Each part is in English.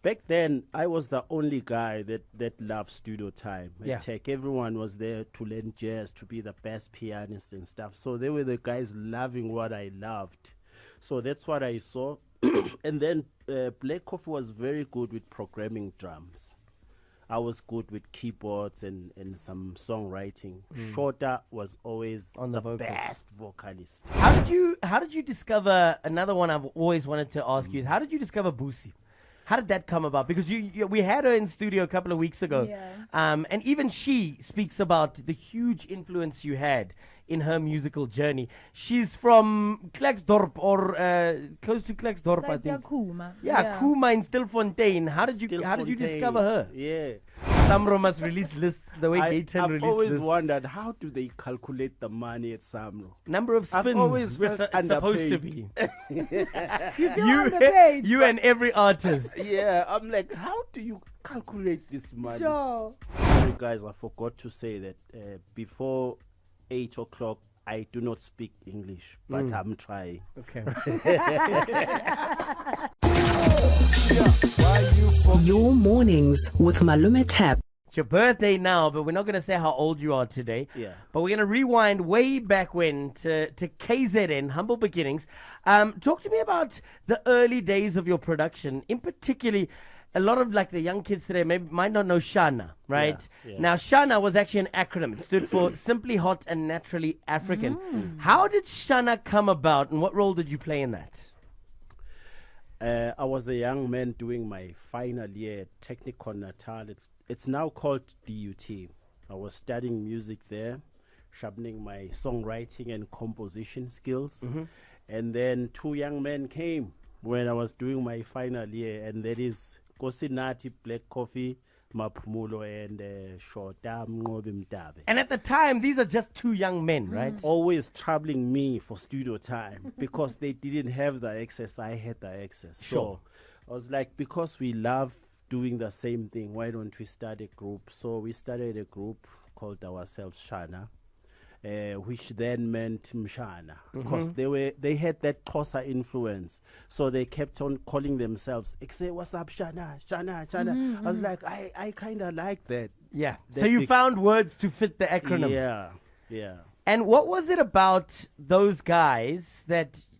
Back then, I was the only guy that loved studio time at Yeah. Tech. Everyone was there to learn jazz, to be the best pianist and stuff. So they were the guys loving what I loved. So that's what I saw. And then Black Coffee was very good with programming drums. I was good with keyboards and some songwriting. Shota was always On the vocals. best vocalist. How did you discover another one I've always wanted to ask you is how did you discover Bucie? How did that come about? Because we had her in studio a couple of weeks ago, and even she speaks about the huge influence you had in her musical journey. She's from Klerksdorp or close to Klerksdorp, I think. Kuma in Stilfontein. How did you discover her? Yeah. Samro must release lists the way Gaten I've released always lists. wondered, how do they calculate the money at Samro? Number of spins. I've always we're felt supposed to underpaid. be. You feel underpaid. You and every artist. Yeah, I'm like, how do you calculate this money? Sure. Sorry guys, I forgot to say that before 8 o'clock, I do not speak English, but I'm trying. Okay. Your mornings with Malume Tap. It's your birthday now, but we're not going to say how old you are today. Yeah. But we're going to rewind way back when to KZN, Humble Beginnings. Talk to me about the early days of your production. In particularly, a lot of like the young kids today might not know Shana, right? Yeah. Now, Shana was actually an acronym. It stood for Simply Hot and Naturally African. How did Shana come about, and what role did you play in that? I was a young man doing my final year at Technical Natal. It's now called DUT. I was studying music there, sharpening my songwriting and composition skills. And then two young men came when I was doing my final year, and that is Kosinati, Black Coffee, Maphumulo, and Shota Mngobe Mdabe. And at the time, these are just two young men, right? Always troubling me for studio time because they didn't have the access. I had the access. Sure. So I was like, because we love doing the same thing, why don't we start a group? So we started a group called ourselves Shana, which then meant Mshana, because they had that Xhosa influence. So they kept on calling themselves, say, what's up, Shana, Shana, Shana. I was like, I kind of like that. Yeah. That So you big- found words to fit the acronym. Yeah, yeah. And what was it about those guys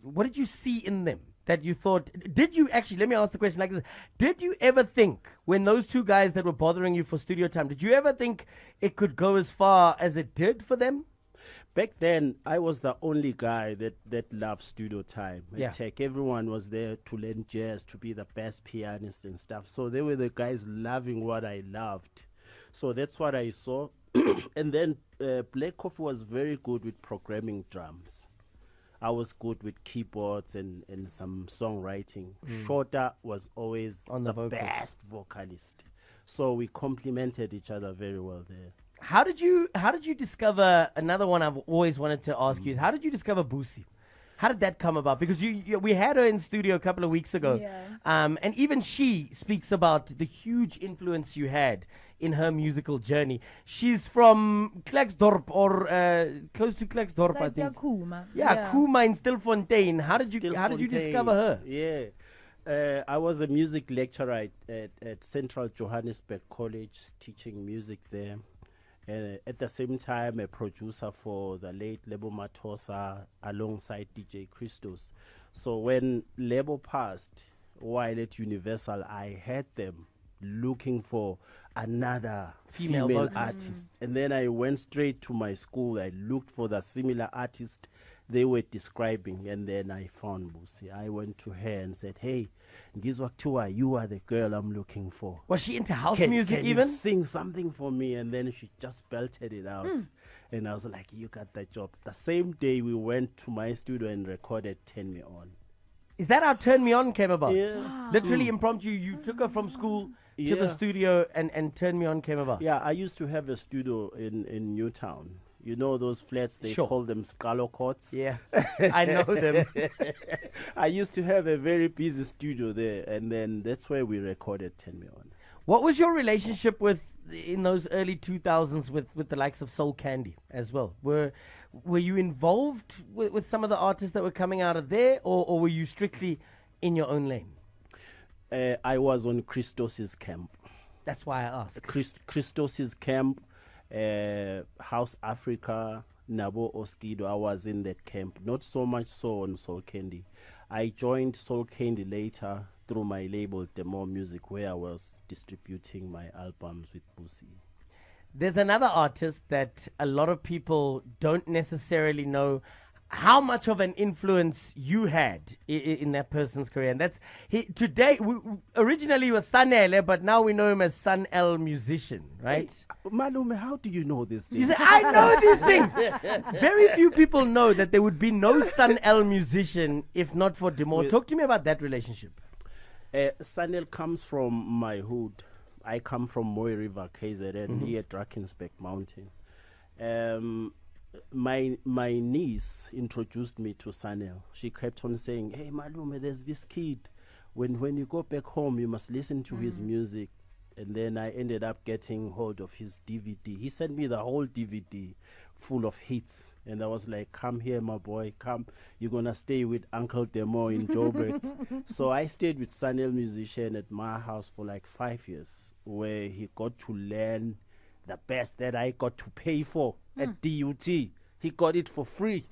what did you see in them that you thought, did you actually, let me ask the question like this, did you ever think when those two guys that were bothering you for studio time, did you ever think it could go as far as it did for them? Back then, I was the only guy that loved studio time at Yeah. Tech. Everyone was there to learn jazz, to be the best pianist and stuff. So they were the guys loving what I loved. So that's what I saw. And then Black Coffee was very good with programming drums. I was good with keyboards and some songwriting. Shota was always On the vocals. best vocalist. So we complemented each other very well there. How did you discover another one I've always wanted to ask you is how did you discover Bucie? How did that come about? Because we had her in studio a couple of weeks ago, and even she speaks about the huge influence you had in her musical journey. She's from Klerksdorp or close to Klerksdorp, I think. Kuma. Kuma in Stilfontein. How did you discover her? Yeah. I was a music lecturer at Central Johannesburg College, teaching music there. At the same time, a producer for the late Lebo Mathosa alongside DJ Christos. So when Lebo passed, while at Universal, I had them looking for another Female female vocalist. artist. And then I went straight to my school. I looked for the similar artist they were describing, and then I found Bucie. I went to her and said, hey, Ngizwa, you are the girl I'm looking for. Was she into house Can music you even? sing something for me? And then she just belted it out. And I was like, you got that job. The same day we went to my studio and recorded Turn Me On. Is that how Turn Me On came about? Yeah. Literally impromptu, you took her from school to the Yeah. studio and Turn Me On came about. Yeah, I used to have a studio in Newtown. You know those flats, they Sure. call them Scalo Courts. Yeah, I know them. I used to have a very busy studio there, and then that's where we recorded Turn Me On. What was your relationship in those early 2000s with the likes of Soul Candy as well? Were you involved with some of the artists that were coming out of there, or were you strictly in your own lane? I was on Christos's camp. That's why I asked. Christos's camp, House Africa, Nabo Oskido. I was in that camp. Not so much so on Soul Candy. I joined Soul Candy later through my label Demor Music, where I was distributing my albums with Bucie. There's another artist that a lot of people don't necessarily know how much of an influence you had in that person's career. And that's, today, originally he was Sanele, but now we know him as Sun L Musician, right? Hey, Malume, how do you know this thing? You say, I know these things. Very few people know that there would be no Sun L Musician if not for Demor. Talk to me about that relationship. Sanel comes from my hood. I come from Mooi River, KZN, here at Drakensberg Mountain. My niece introduced me to Sanel. She kept on saying, "Hey, Malume, there's this kid. When you go back home, you must listen to his music." And then I ended up getting hold of his DVD. He sent me the whole DVD full of hits. And I was like, "Come here, my boy, come. You're going to stay with Uncle Demor in Joburg." So I stayed with Sanel Musician at my house for like 5 years, where he got to learn the best that I got to pay for at DUT. He got it for free.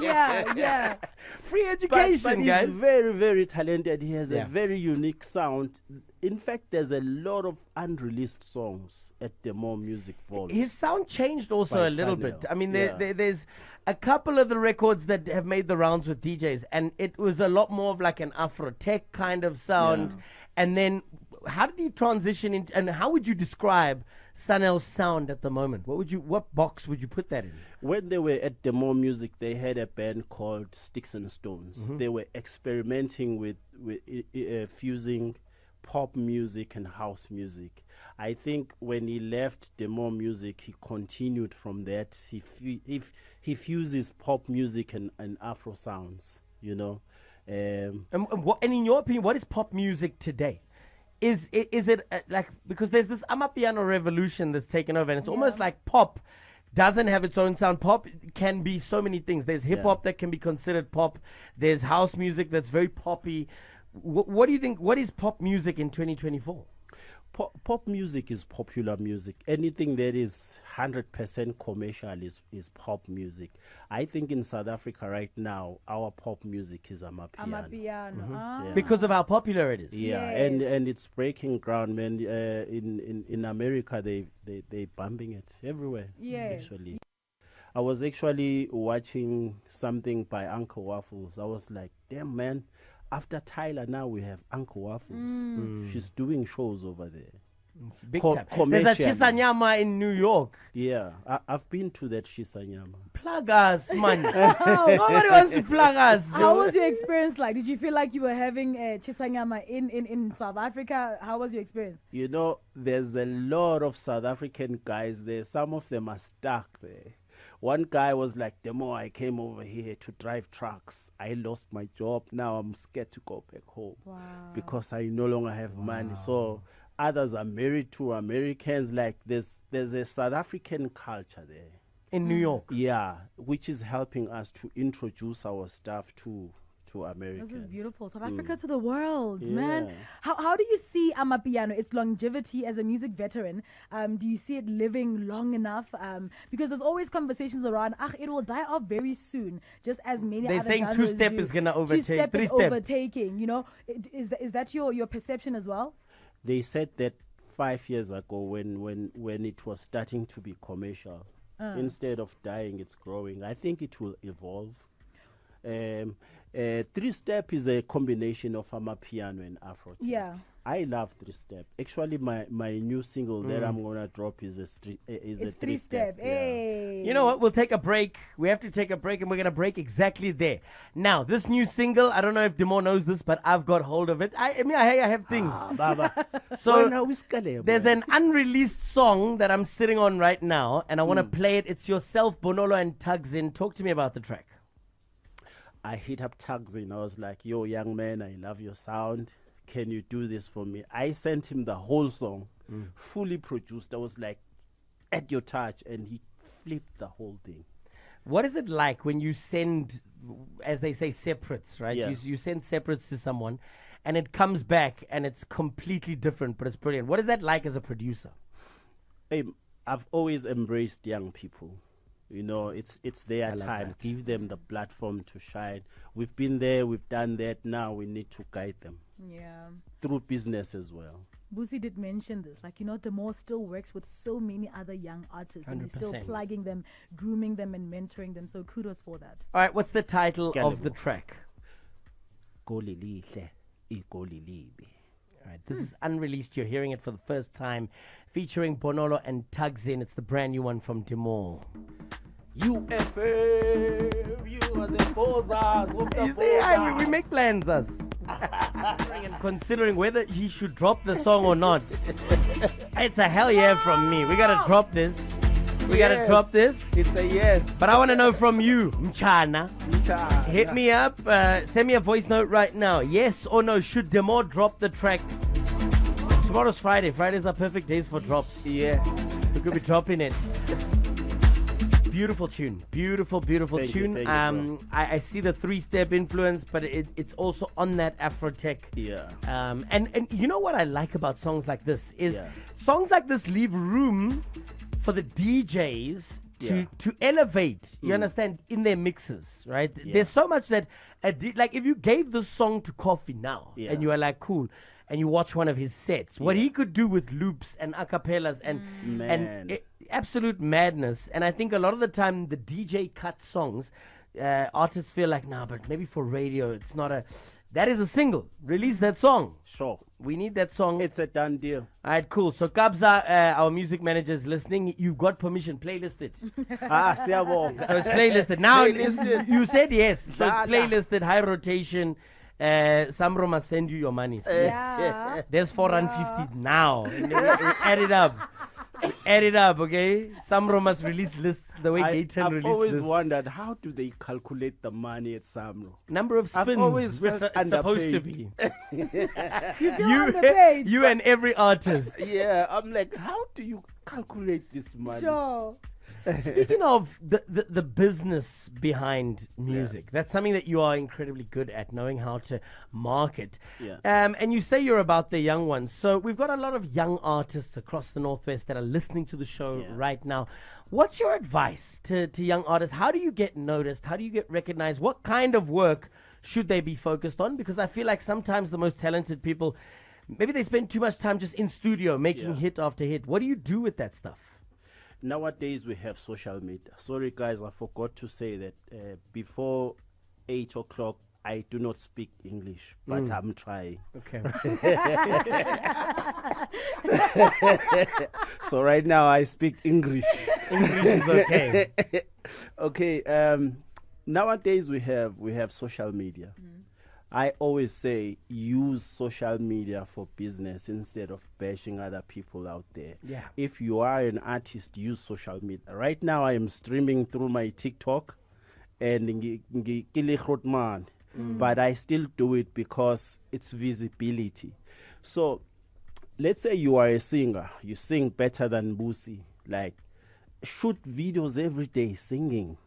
Yeah. Free education, but he's guys. very, very talented. He has a very unique sound. In fact, there's a lot of unreleased songs at the More Music Vault. His sound changed also By a little Sanel. bit. I mean, there's a couple of the records that have made the rounds with DJs, and it was a lot more of like an Afro tech kind of sound. Yeah. And then, how did he transition into, and how would you describe Sanel's sound at the moment? What box would you put that in? When they were at the More Music, they had a band called Sticks and Stones. They were experimenting with fusing pop music and house music. I think when he left the More Music, he continued from that. He fuses pop music and Afro sounds, you know. And in your opinion, what is pop music today? Is it like, because there's this Amapiano revolution that's taken over, and it's almost like pop doesn't have its own sound. Pop can be so many things. There's hip hop that can be considered pop. There's house music that's very poppy. What do you think? What is pop music in 2024? Pop music is popular music. Anything that is 100% commercial is pop music. I think in South Africa right now, our pop music is Amapiano. Because of how popular it is. Yeah, Yes. and it's breaking ground, man. In America, they bumping it everywhere. Yes. Actually, I was actually watching something by Uncle Waffles. I was like, damn, man. After Tyler, now we have Uncle Waffles. She's doing shows over there. Big time. There's a Chisanyama in New York. Yeah, I've been to that Shisanyama. Plug us, man. Nobody wants to plug us. How was your experience like? Did you feel like you were having Chisanyama in South Africa? How was your experience? You know, there's a lot of South African guys there. Some of them are stuck there. One guy was like, "Demo, I came over here to drive trucks. I lost my job. Now I'm scared to go back home because I no longer have money." So others are married to Americans. Like there's a South African culture there. In New York. Yeah, which is helping us to introduce our stuff to Americans. This is beautiful. South Africa to the world, Yeah. man. How do you see Amapiano, its longevity as a music veteran? Do you see it living long enough? Because there's always conversations around, it will die off very soon, just as many They're other saying genres two-step do. is gonna overtake Two-step is three-step. overtaking, you know. Is that your perception as well? They said that 5 years ago when it was starting to be commercial. Instead of dying, it's growing. I think it will evolve. Three-step is a combination of Amapiano and Afro. Yeah. I love three-step. Actually, my new single that I'm gonna drop is a It's three-step. three-step. Hey. You know what? We'll take a break. We have to take a break, and we're going to break exactly there. Now, this new single, I don't know if Demor knows this, but I've got hold of it. I have things. Baba. So, Wena usikale, there's boy. an unreleased song that I'm sitting on right now, and I want to play it. It's yourself, Bonolo, and Tugzin. Talk to me about the track. I hit up Tugzin. I was like, "Yo, young man, I love your sound. Can you do this for me?" I sent him the whole song, fully produced. I was like, "At your touch," and he flipped the whole thing. What is it like when you send, as they say, separates, right? Yeah. You send separates to someone and it comes back and it's completely different, but it's brilliant. What is that like as a producer? Hey, I've always embraced young people. You know, it's their time. that. Give them the platform to shine. We've been there, we've done that. Now we need to guide them Yeah. through business as well. Bucie did mention this. Like, Demor still works with so many other young artists and he's still 100%. plugging them, grooming them, and mentoring them. So kudos for that. All right, what's the title of the Lebo. track? Golilihle, igolilibi. All right, this is unreleased. You're hearing it for the first time, featuring Bonolo and Tugzin. It's the brand new one from Demor. UFM, you are the posers of the You see, we make plans, us. And considering whether he should drop the song or not, it's a hell yeah from me. We gotta drop this. We gotta drop this. It's a yes. But I want to know from you, Mchana. Hit me up. Send me a voice note right now. Yes or no? Should Demor drop the track? Tomorrow's Friday. Fridays are perfect days for drops. Yeah. We could be dropping it. Beautiful tune. Beautiful Thank you, tune. thank you, bro. I see the 3-step influence, but it's also on that Afrotech. Yeah. And you know what I like about songs like this is Yeah. songs like this leave room for the DJs to elevate, you understand, in their mixes, right? Yeah. There's so much that, like if you gave this song to Coffee now, Yeah. and you are like, cool, and you watch one of his sets, what he could do with loops and acapellas and Man. absolute madness. And I think a lot of the time the DJ cut songs, artists feel like, nah, but maybe for radio, it's not a... That is a single. Release that song. Sure. We need that song. It's a done deal. All right, cool. So Kabza, our music manager, is listening. You've got permission. Playlist it. Siyabonga. So it's playlisted. Now, Playlisted. you said yes. So it's Zala. playlisted, high rotation. Samro must send you your money. Yeah. There's 450 now. Add it up. Add it up, okay? Samro must release lists the way Gaten I've released always lists. wondered, how do they calculate the money at Samro? Number of I've spins. always we're felt it's supposed to be. You feel underpaid. You and every artist. Yeah, I'm like, how do you calculate this money? Sure. Speaking of the business behind music, that's something that you are incredibly good at, knowing how to market. Yeah. And you say you're about the young ones. So we've got a lot of young artists across the Northwest that are listening to the show right now. What's your advice to young artists? How do you get noticed? How do you get recognized? What kind of work should they be focused on? Because I feel like sometimes the most talented people, maybe they spend too much time just in studio making hit after hit. What do you do with that stuff? Nowadays we have social media. Sorry guys, I forgot to say that before 8 o'clock I do not speak English, but I'm trying. Okay. So right now I speak English. English is okay. Okay, nowadays we have social media. I always say use social media for business instead of bashing other people out there. Yeah. If you are an artist, use social media. Right now I am streaming through my TikTok and but I still do it because it's visibility. So let's say you are a singer, you sing better than Bucie, like shoot videos every day singing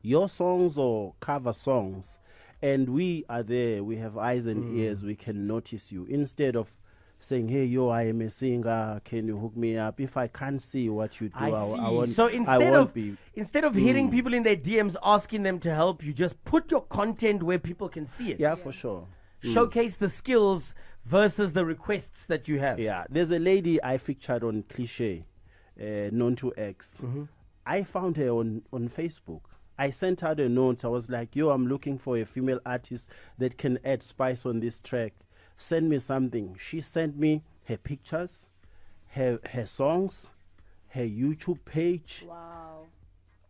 your songs or cover songs, and we are there, we have eyes and ears, we can notice you, instead of saying, hey, yo, I am a singer, can you hook me up? If I can't see what you do, I see. I won't, So I instead won't of be. hitting people in their DMs asking them to help you, just put your content where people can see it. Yeah, for sure. Showcase the skills versus the requests that you have. Yeah, there's a lady I featured on Cliche, known to X. I found her on Facebook. I sent her the note. I was like, yo, I'm looking for a female artist that can add spice on this track. Send me something. She sent me her pictures, her songs, her YouTube page, Wow.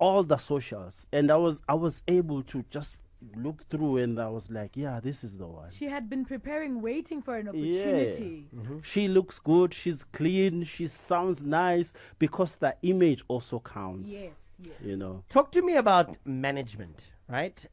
all the socials. And I was able to just look through, and I was like, yeah, this is the one. She had been preparing, waiting for an opportunity. She looks good, she's clean, she sounds nice, because the image also counts. Yes, yes. You know. Talk to me about management, right?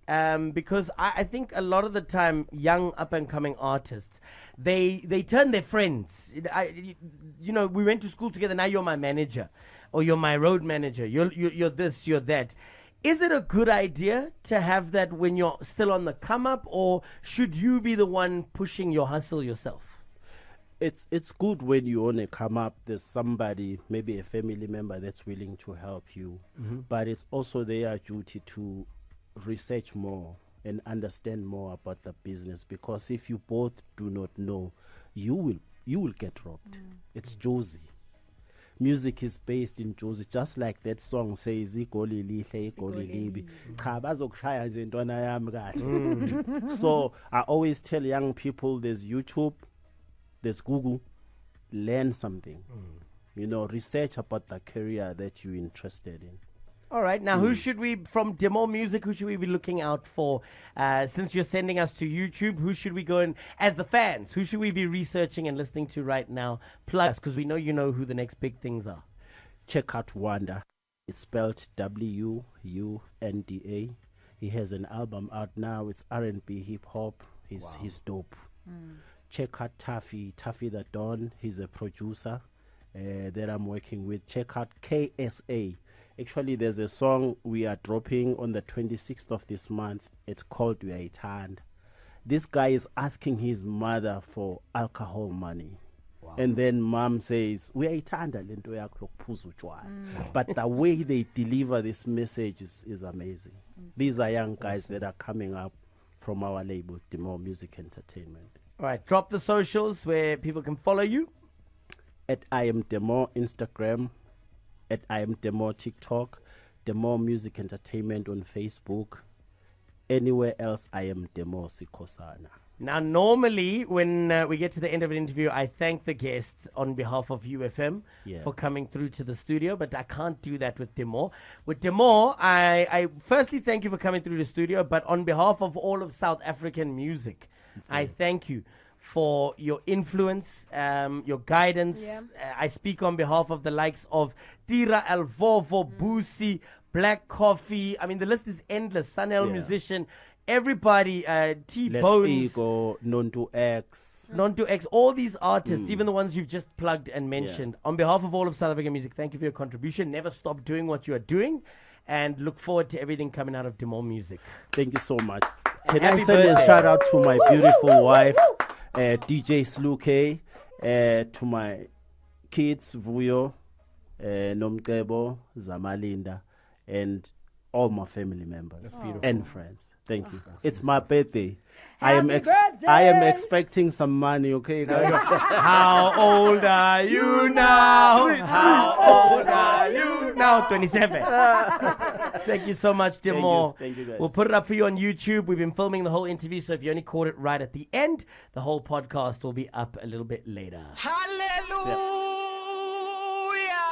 Because I think a lot of the time, young up-and-coming artists, they turn their friends. We went to school together, now you're my manager, or you're my road manager, you're this, you're that. Is it a good idea to have that when you're still on the come up, or should you be the one pushing your hustle yourself? It's good when you want to come up, there's somebody, maybe a family member that's willing to help you. But it's also their duty to research more and understand more about the business, because if you both do not know, you will get robbed. It's Josie. Music is based in Josie, just like that song says, "Igoli lihle, igoli libi." Cha, bazokushaya nje ntwana yami kahle. So I always tell young people, there's YouTube, there's Google, learn something. You know, research about the career that you're interested in. All right. Now, who should we, from Demor Music, who should we be looking out for? Since you're sending us to YouTube, who should we go and, as the fans, who should we be researching and listening to right now? Plus, because we know you know who the next big things are. Check out Wanda. It's spelled Wunda. He has an album out now. It's R&B, hip hop. He's dope. Check out Taffy the Don. He's a producer that I'm working with. Check out KSA. Actually, there's a song we are dropping on the 26th of this month. It's called Uyayithanda. This guy is asking his mother for alcohol money. And then mom says, Uyayithanda lento yakho yokuphuza utshwala. But the way they deliver this message is amazing. These are young guys that are coming up from our label, Demor Music Entertainment. All right, drop the socials where people can follow you. At I Am Demor Instagram, at I Am Demor TikTok, Demor Music Entertainment on Facebook. Anywhere else, I Am Demor Sikhosana. Now, normally, when we get to the end of an interview, I thank the guest on behalf of UFM for coming through to the studio, but I can't do that with Demor. With Demor, I firstly thank you for coming through the studio, but on behalf of all of South African music, I thank you for your influence, your guidance. I speak on behalf of the likes of Tira, Vovo, Bucie, Black Coffee. I mean, the list is endless. Sunel Musician, everybody, T-Bones, Ego, Non-to-X, all these artists, even the ones you've just plugged and mentioned. On behalf of all of South African music, thank you for your contribution. Never stop doing what you are doing, and look forward to everything coming out of Demor Music. Thank you so much. Can I send a shout out to my beautiful wife, DJ Sluke, to my kids, Vuyo, Nomkebo, Zamalinda, and all my family members and friends. Thank you. It's my birthday. I am expecting some money, okay, guys? How old are you now? How old are you now? 27. Thank you so much, Demor. Thank you, guys. We'll put it up for you on YouTube. We've been filming the whole interview, so if you only caught it right at the end, the whole podcast will be up a little bit later. Hallelujah.